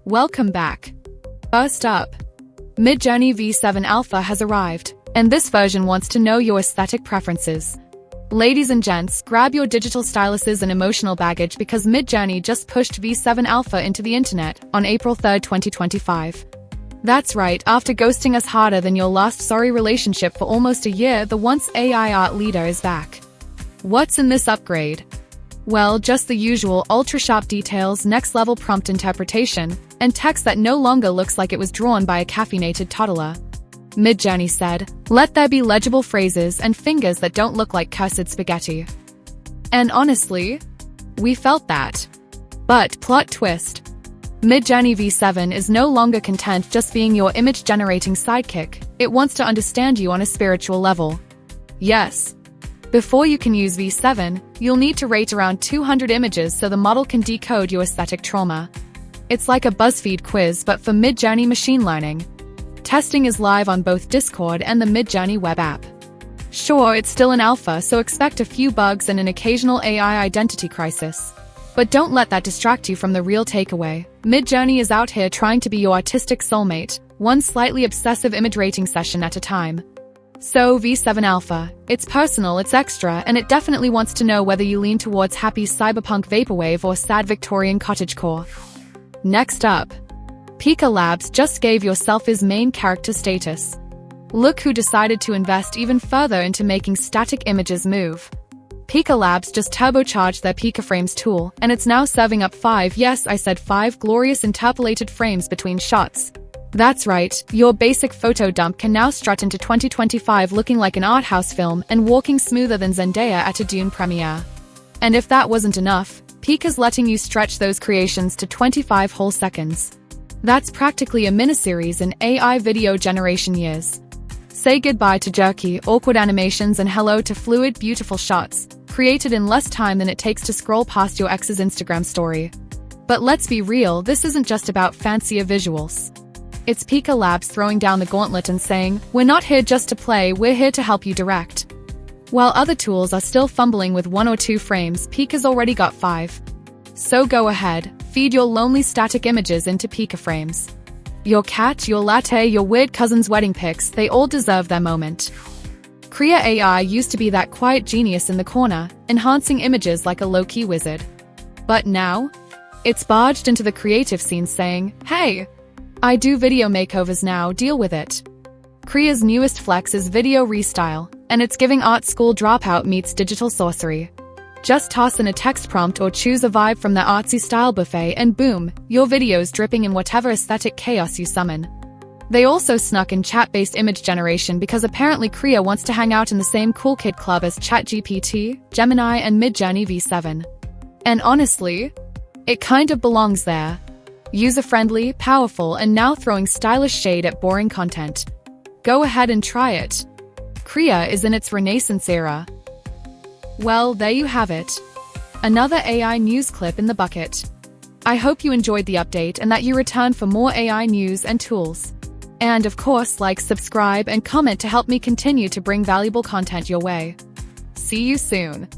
Welcome back. First up, Midjourney V7 Alpha has arrived, and this version wants to know your aesthetic preferences. Ladies and gents, grab your digital styluses and emotional baggage because Midjourney just pushed V7 Alpha into the internet on April 3, 2025. That's right, after ghosting us harder than your last sorry relationship for almost a year, the once AI art leader is back. What's in this upgrade? Well, just the usual ultra-sharp details, next-level prompt interpretation, and text that no longer looks like it was drawn by a caffeinated toddler. Midjourney said, "Let there be legible phrases and fingers that don't look like cursed spaghetti." And honestly, we felt that. But plot twist. Midjourney V7 is no longer content just being your image-generating sidekick. It wants to understand you on a spiritual level. Yes. Before you can use V7, you'll need to rate around 200 images so the model can decode your aesthetic trauma. It's like a BuzzFeed quiz but for Midjourney machine learning. Testing is live on both Discord and the Midjourney web app. Sure, it's still an alpha, so expect a few bugs and an occasional AI identity crisis. But don't let that distract you from the real takeaway. Midjourney is out here trying to be your artistic soulmate, one slightly obsessive image rating session at a time. So V7 Alpha, it's personal, it's extra, and it definitely wants to know whether you lean towards happy cyberpunk vaporwave or sad Victorian cottagecore. Next up, Pika Labs just gave yourself his main character status. Look who decided to invest even further into making static images move. Pika Labs just turbocharged their Pikaframes tool, and it's now serving up 5, yes, I said 5 glorious interpolated frames between shots. That's right, your basic photo dump can now strut into 2025 looking like an art house film and walking smoother than Zendaya at a Dune premiere. And if that wasn't enough, Pika's letting you stretch those creations to 25 whole seconds. That's practically a miniseries in AI video generation years. Say goodbye to jerky, awkward animations and hello to fluid, beautiful shots, created in less time than it takes to scroll past your ex's Instagram story. But let's be real, this isn't just about fancier visuals. It's Pika Labs throwing down the gauntlet and saying, "We're not here just to play, we're here to help you direct." While other tools are still fumbling with 1 or 2 frames, Pika's already got 5. So go ahead, feed your lonely static images into Pikaframes. Your cat, your latte, your weird cousin's wedding pics, they all deserve their moment. Krea AI used to be that quiet genius in the corner, enhancing images like a low-key wizard. But now, it's barged into the creative scene saying, "Hey, I do video makeovers now, deal with it." Krea's newest flex is Video Restyle, and it's giving art school dropout meets digital sorcery. Just toss in a text prompt or choose a vibe from the artsy style buffet and boom, your video's dripping in whatever aesthetic chaos you summon. They also snuck in chat-based image generation because apparently Krea wants to hang out in the same cool kid club as ChatGPT, Gemini, and Midjourney V7. And honestly, it kind of belongs there. User-friendly, powerful, and now throwing stylish shade at boring content. Go ahead and try it. Krea is in its renaissance era. Well, there you have it. Another AI news clip in the bucket. I hope you enjoyed the update and that you return for more AI news and tools. And of course, like, subscribe, and comment to help me continue to bring valuable content your way. See you soon.